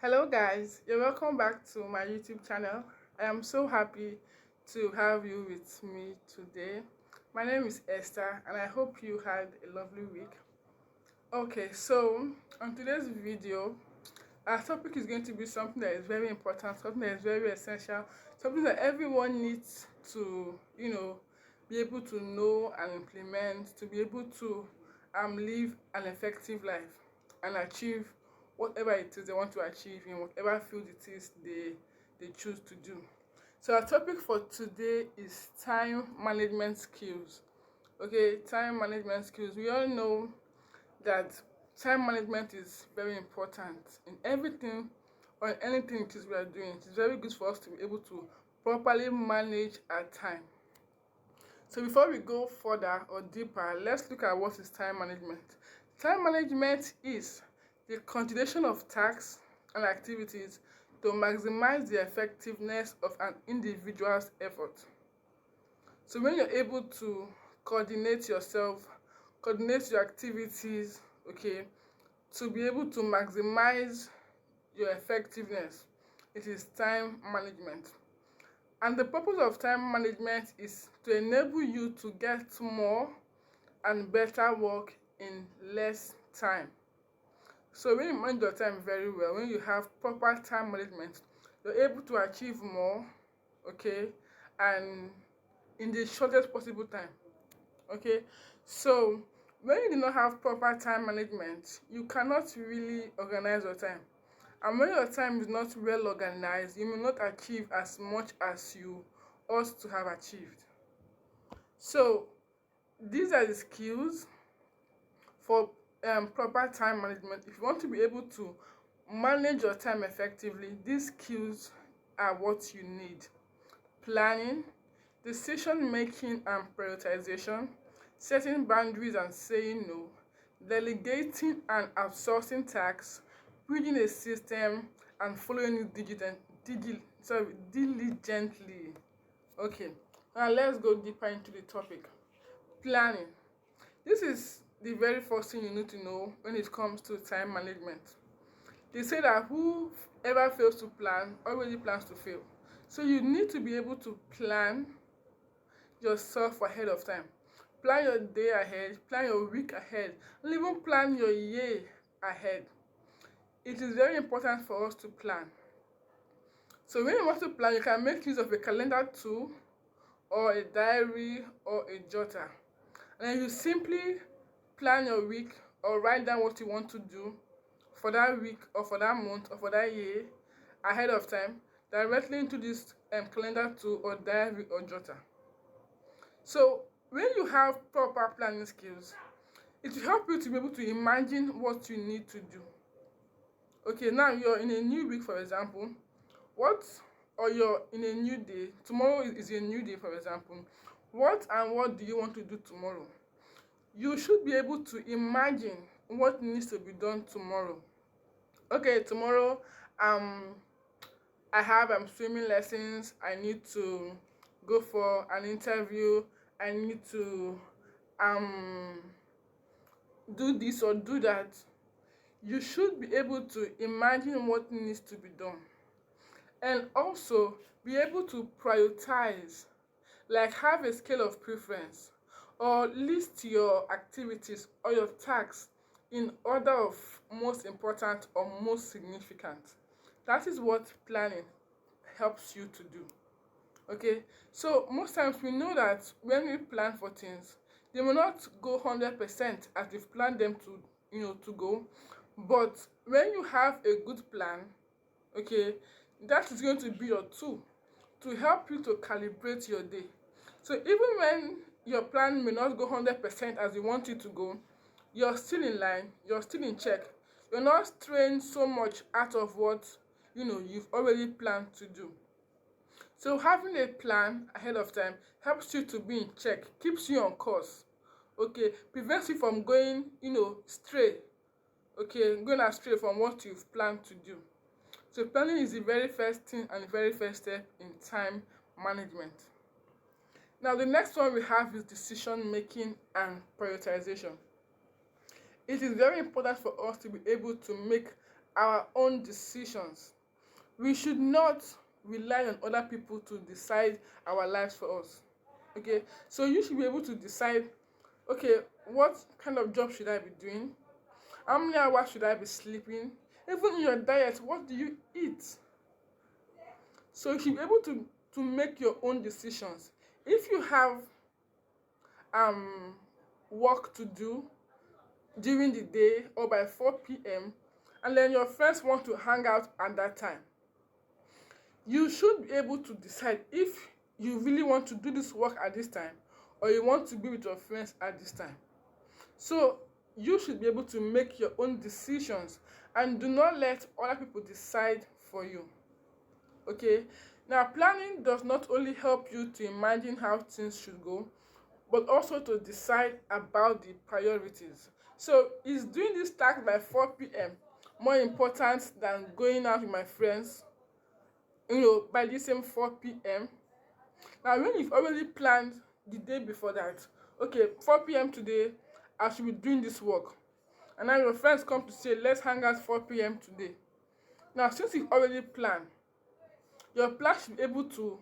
Hello guys, you're welcome back to my YouTube channel. I am so happy to have you with me today. My name is Esther and I hope you had a lovely week. Okay, so on today's video, our topic is going to be something that is very important, something that is very essential, something that everyone needs to, be able to know and implement, to be able to live an effective life and achieve whatever it is they want to achieve in whatever field it is they choose to do. So our topic for today is time management skills. Okay, time management skills. We all know that time management is very important in everything or anything it is we are doing. It is very good for us to be able to properly manage our time. So before we go further or deeper, let's look at what is time management. Time management is the continuation of tasks and activities to maximize the effectiveness of an individual's effort. So when you're able to coordinate yourself, coordinate your activities, okay, to be able to maximize your effectiveness, it is time management. And the purpose of time management is to enable you to get more and better work in less time. So when you manage your time very well, when you have proper time management, you're able to achieve more, okay, and in the shortest possible time. Okay, so when you do not have proper time management, you cannot really organize your time. And when your time is not well organized, you may not achieve as much as you ought to have achieved. So these are the skills for proper time management. If you want to be able to manage your time effectively, these skills are what you need: planning, decision making and prioritization, setting boundaries and saying no, delegating and outsourcing tasks, building a system and following it diligently. Okay, now let's go deeper into the topic. Planning. This is the very first thing you need to know when it comes to time management. They say that whoever fails to plan already plans to fail. So you need to be able to plan yourself ahead of time. Plan your day ahead, plan your week ahead, and even plan your year ahead. It is very important for us to plan. So when you want to plan, you can make use of a calendar tool or a diary or a jotter. And then you simply plan your week or write down what you want to do for that week or for that month or for that year ahead of time directly into this calendar tool or diary or jotter. So when you have proper planning skills, it will help you to be able to imagine what you need to do. Okay, now you're in a new week, for example, or you're in a new day. Tomorrow is a new day, for example. What do you want to do tomorrow? You should be able to imagine what needs to be done tomorrow. Okay, tomorrow, I have swimming lessons. I need to go for an interview. I need to do this or do that. You should be able to imagine what needs to be done and also be able to prioritize, like have a scale of preference or list your activities or your tasks in order of most important or most significant. That is what planning helps you to do. Okay, so most times we know that when we plan for things, they will not go 100% as we've planned them to to go. But when you have a good plan, okay, that is going to be your tool to help you to calibrate your day. So even when your plan may not go 100% as you want it to go, you're still in line, you're still in check. You're not straying so much out of what you've already planned to do. So having a plan ahead of time helps you to be in check, keeps you on course, okay, prevents you from going, stray, okay, going astray from what you've planned to do. So planning is the very first thing and the very first step in time management. Now the next one we have is decision making and prioritization. It is very important for us to be able to make our own decisions. We should not rely on other people to decide our lives for us. Okay, so you should be able to decide, okay, what kind of job should I be doing? How many hours should I be sleeping? Even in your diet, what do you eat? So you should be able to make your own decisions. If you have um work to do during the day or by 4 p.m. and then your friends want to hang out at that time, you should be able to decide if you really want to do this work at this time or you want to be with your friends at this time. So you should be able to make your own decisions and do not let other people decide for you. Okay, now planning does not only help you to imagine how things should go, but also to decide about the priorities. So is doing this task by 4 p.m. more important than going out with my friends, by the same 4 p.m.? Now when you've already planned the day before that, okay, 4 p.m. today I should be doing this work, and now your friends come to say let's hang out 4 p.m. today. Now since you've already planned, your plan should be able to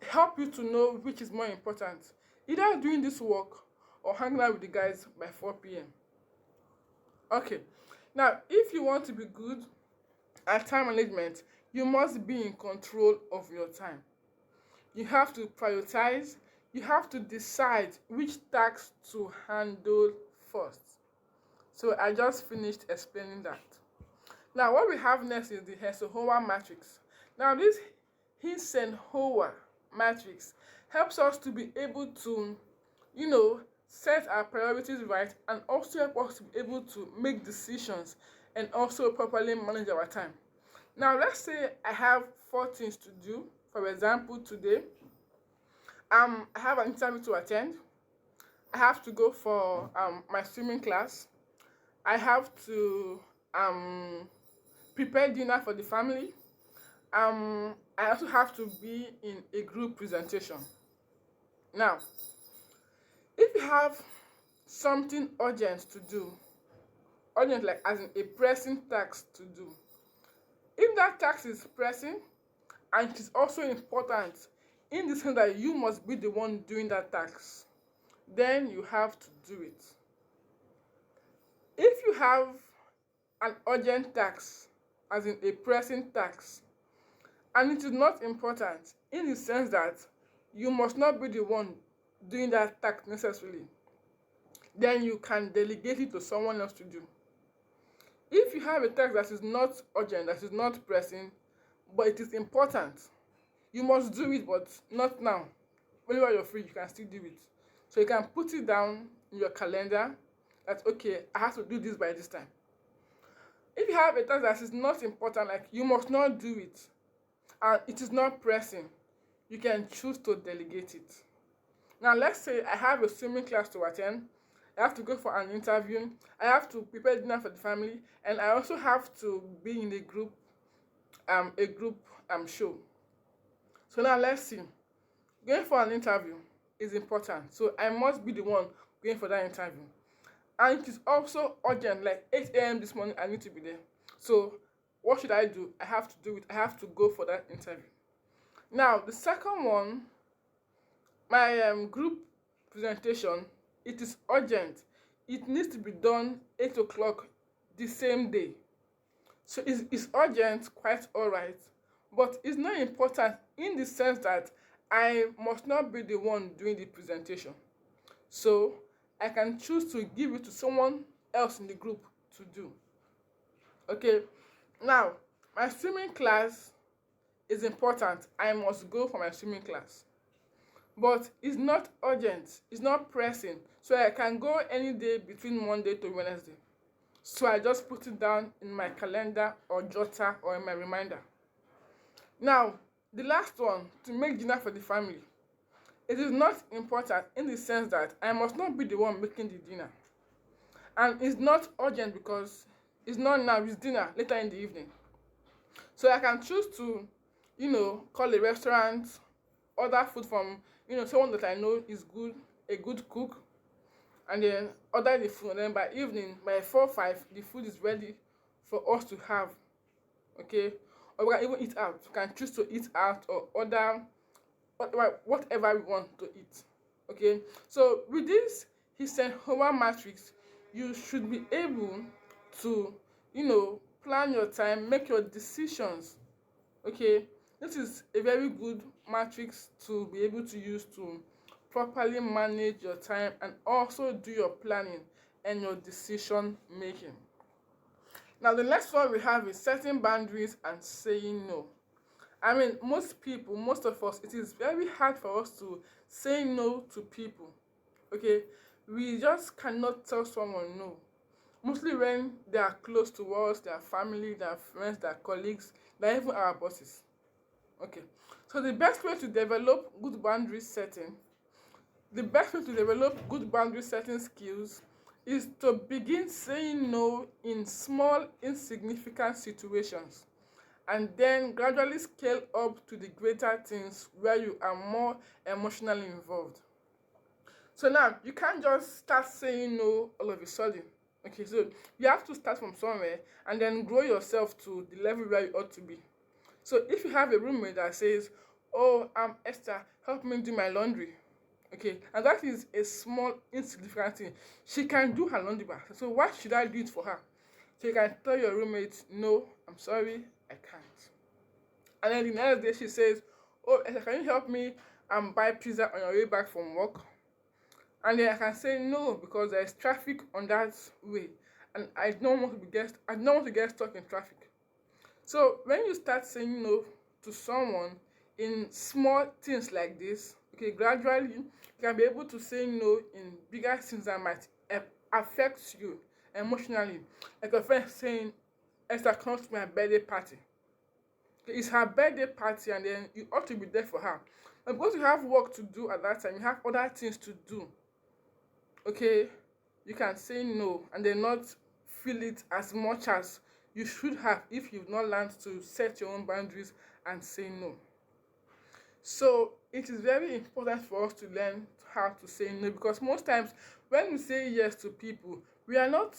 help you to know which is more important, either doing this work or hanging out with the guys by 4 p.m. Okay, now if you want to be good at time management, you must be in control of your time. You have to prioritize, you have to decide which tasks to handle first. So I just finished explaining that. Now what we have next is the Eisenhower matrix. Now this Eisenhower matrix helps us to be able to, set our priorities right, and also help us to be able to make decisions and also properly manage our time. Now let's say I have 4 things to do. For example, today I have an interview to attend. I have to go for my swimming class. I have to prepare dinner for the family. I also have to be in a group presentation. Now, if you have something urgent to do, urgent like as in a pressing task to do, if that task is pressing and it is also important in the sense that you must be the one doing that task, then you have to do it. If you have an urgent task, as in a pressing task, and it is not important in the sense that you must not be the one doing that task necessarily, then you can delegate it to someone else to do. If you have a task that is not urgent, that is not pressing, but it is important, you must do it, but not now. Whenever you're free, you can still do it. So you can put it down in your calendar that, okay, I have to do this by this time. If you have a task that is not important, like you must not do it, and it is not pressing, you can choose to delegate it. Now let's say I have a swimming class to attend, I have to go for an interview, I have to prepare dinner for the family, and I also have to be in a group show. So now let's see. Going for an interview is important, so I must be the one going for that interview. And it is also urgent, like 8 a.m. this morning I need to be there. So what should I do? I have to do it. I have to go for that interview. Now the second one, my group presentation, it is urgent. It needs to be done 8 o'clock the same day. So it's urgent, quite alright, but it's not important in the sense that I must not be the one doing the presentation. So I can choose to give it to someone else in the group to do. Okay, now my swimming class is important. I must go for my swimming class. But it's not urgent, it's not pressing. So I can go any day between Monday to Wednesday. So I just put it down in my calendar or jotter or in my reminder. Now, the last one, to make dinner for the family. It is not important in the sense that I must not be the one making the dinner. And it's not urgent because it's not now, it's dinner later in the evening. So I can choose to, call a restaurant, order food from, someone that I know is good, a good cook, and then order the food. And then by evening, by 4 or 5, the food is ready for us to have. Okay, or we can even eat out. We can choose to eat out or order whatever we want to eat. Okay, so with this Eisenhower matrix, you should be able to, plan your time, make your decisions. Okay, this is a very good matrix to be able to use to properly manage your time and also do your planning and your decision making. Now the next one we have is setting boundaries and saying no. I mean, most people, most of us, it is very hard for us to say no to people. Okay, we just cannot tell someone no. Mostly when they are close to us, their family, their friends, their colleagues, they're even our bosses. Okay, so the best way to develop good boundary setting skills is to begin saying no in small, insignificant situations, and then gradually scale up to the greater things where you are more emotionally involved. So now you can't just start saying no all of a sudden. Okay, so you have to start from somewhere and then grow yourself to the level where you ought to be. So if you have a roommate that says, "Oh, I'm Esther, help me do my laundry," okay, and that is a small, insignificant thing. She can do her laundry back. So why should I do it for her? So you can tell your roommate, "No, I'm sorry, I can't." And then the next day she says, "Oh, Esther, can you help me and buy pizza on your way back from work?" And then I can say no because there is traffic on that way, and I don't want to get stuck in traffic. So when you start saying no to someone in small things like this, okay, gradually you can be able to say no in bigger things that might affect you emotionally. Like a friend saying, "Esther, come to my birthday party." Okay, it's her birthday party, and then you ought to be there for her. And because you have work to do at that time, you have other things to do. Okay, you can say no and then not feel it as much as you should have if you've not learned to set your own boundaries and say no. So it is very important for us to learn how to say no, because most times when we say yes to people, we are not,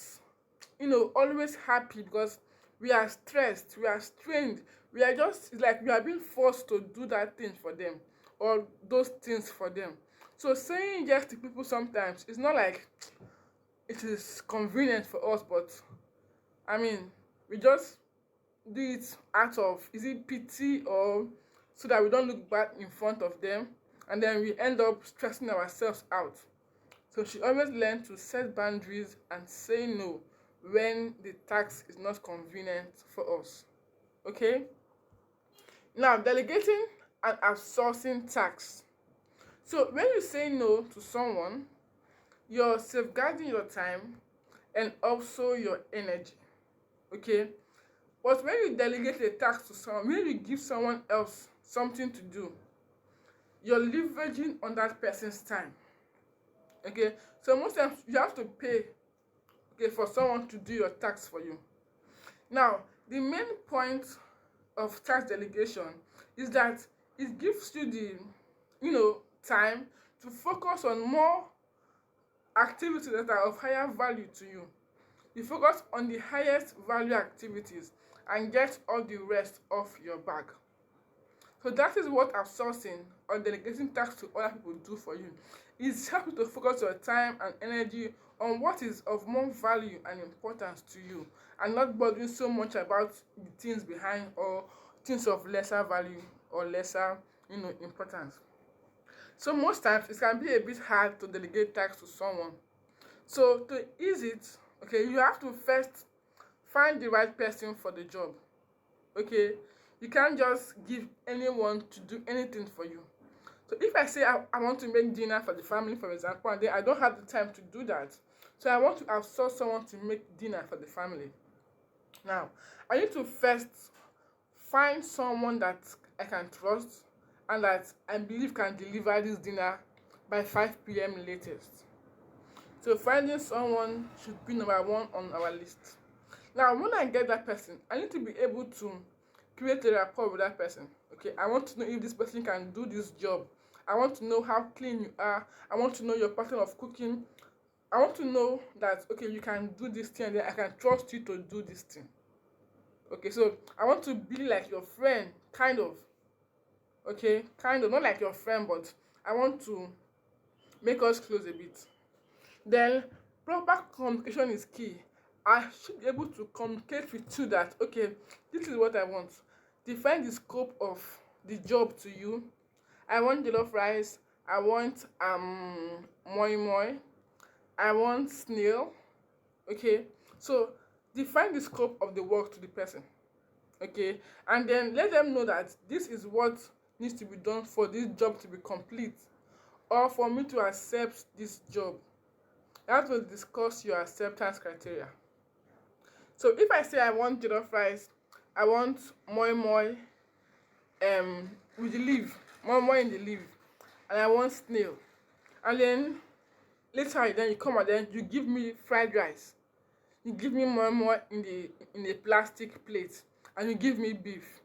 always happy, because we are stressed, we are strained, we are just, it's like we are being forced to do that thing for them or those things for them. So saying yes to people sometimes is not like it is convenient for us, but I mean, we just do it out of, is it pity, or so that we don't look bad in front of them, and then we end up stressing ourselves out. So she always learn to set boundaries and say no when the task is not convenient for us. Okay, now delegating and outsourcing tasks. So when you say no to someone, you're safeguarding your time and also your energy. Okay, but when you delegate a task to someone, when you give someone else something to do, you're leveraging on that person's time. Okay, so most times you have to pay, okay, for someone to do your tasks for you. Now the main point of task delegation is that it gives you the, time to focus on more activities that are of higher value to you. You focus on the highest value activities and get all the rest off your bag. So that is what outsourcing or delegating tasks to other people do for you. It helps you to focus your time and energy on what is of more value and importance to you, and not bothering so much about the things behind or things of lesser value or lesser, importance. So most times it can be a bit hard to delegate tasks to someone. So to ease it, okay, you have to first find the right person for the job. Okay, you can't just give anyone to do anything for you. So if I say I want to make dinner for the family, for example, and then I don't have the time to do that, so I want to outsource someone to make dinner for the family. Now I need to first find someone that I can trust and that I believe can deliver this dinner by 5 p.m. latest. So finding someone should be number one on our list. Now when I get that person, I need to be able to create a rapport with that person. Okay, I want to know if this person can do this job. I want to know how clean you are. I want to know your pattern of cooking. I want to know that, okay, you can do this thing and then I can trust you to do this thing. Okay, so I want to be like your friend, kind of. Okay, kind of, not like your friend, but I want to make us close a bit. Then proper communication is key. I should be able to communicate with you that, okay, this is what I want. Define the scope of the job to you. I want jollof rice. I want moi moi. I want snail. Okay, so define the scope of the work to the person. Okay, and then let them know that this is what needs to be done for this job to be complete, or for me to accept this job. That will discuss your acceptance criteria. So if I say I want jollof rice, I want moi moi with the leaf, moi moi in the leaf, and I want snail, and then later then you come and then you give me fried rice, you give me moi moi in a plastic plate, and you give me beef.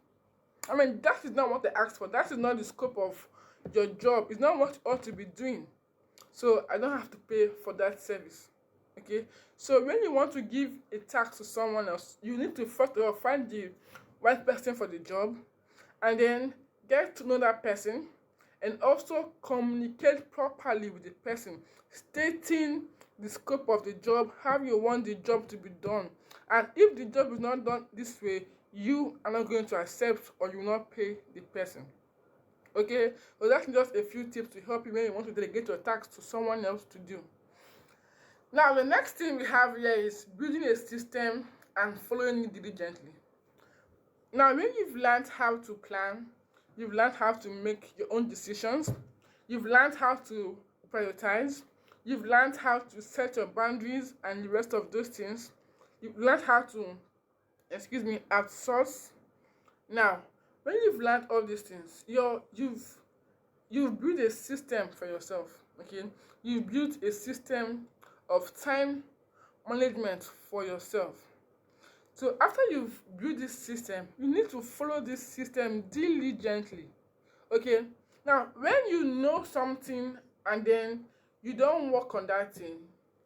I mean, that is not what I asked for. That is not the scope of your job. It's not what you ought to be doing. So I don't have to pay for that service. Okay, so when you want to give a task to someone else, you need to first of all find the right person for the job, and then get to know that person, and also communicate properly with the person, stating the scope of the job, how you want the job to be done. And if the job is not done this way, you are not going to accept, or you will not pay the person. Okay, so that's just a few tips to help you when you want to delegate your tasks to someone else to do. Now, the next thing we have here is building a system and following it diligently. Now, when you've learned how to plan, you've learned how to make your own decisions, you've learned how to prioritize, you've learned how to set your boundaries and the rest of those things, you've learned how to, outsource. Now, when you've learned all these things, you've built a system for yourself. Okay, you've built a system of time management for yourself. So after you've built this system, you need to follow this system diligently. Okay, now when you know something and then you don't work on that thing,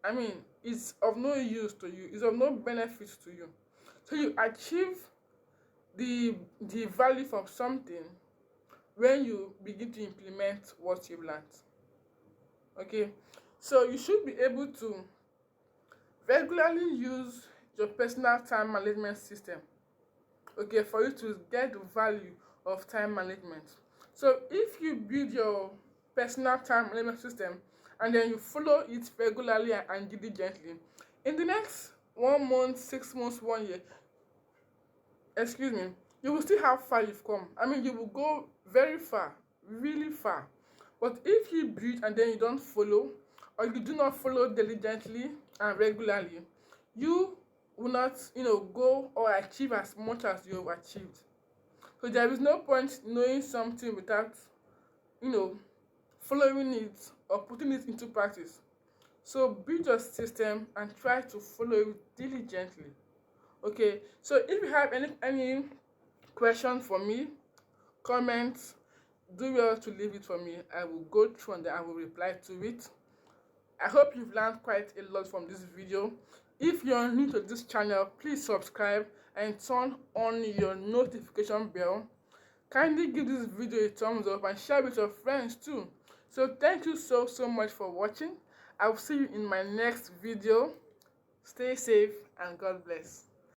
I mean, it's of no use to you, it's of no benefit to you. So you achieve the value from something when you begin to implement what you've learned. Okay, so you should be able to regularly use your personal time management system, okay, for you to get the value of time management. So if you build your personal time management system and then you follow it regularly and diligently, in the next 1 month, 6 months, 1 year, you will see how far you've come. I mean, you will go very far, really far. But if you build and then you don't follow, or you do not follow diligently and regularly, you will not, go or achieve as much as you have achieved. So there is no point knowing something without, following it or putting it into practice. So build your system and try to follow it diligently. Okay, so if you have any question for me, comments, do well to leave it for me. I will go through and then I will reply to it. I hope you've learned quite a lot from this video. If you're new to this channel, please subscribe and turn on your notification bell. Kindly give this video a thumbs up and share with your friends too. So thank you so much for watching. I will see you in my next video. Stay safe and God bless.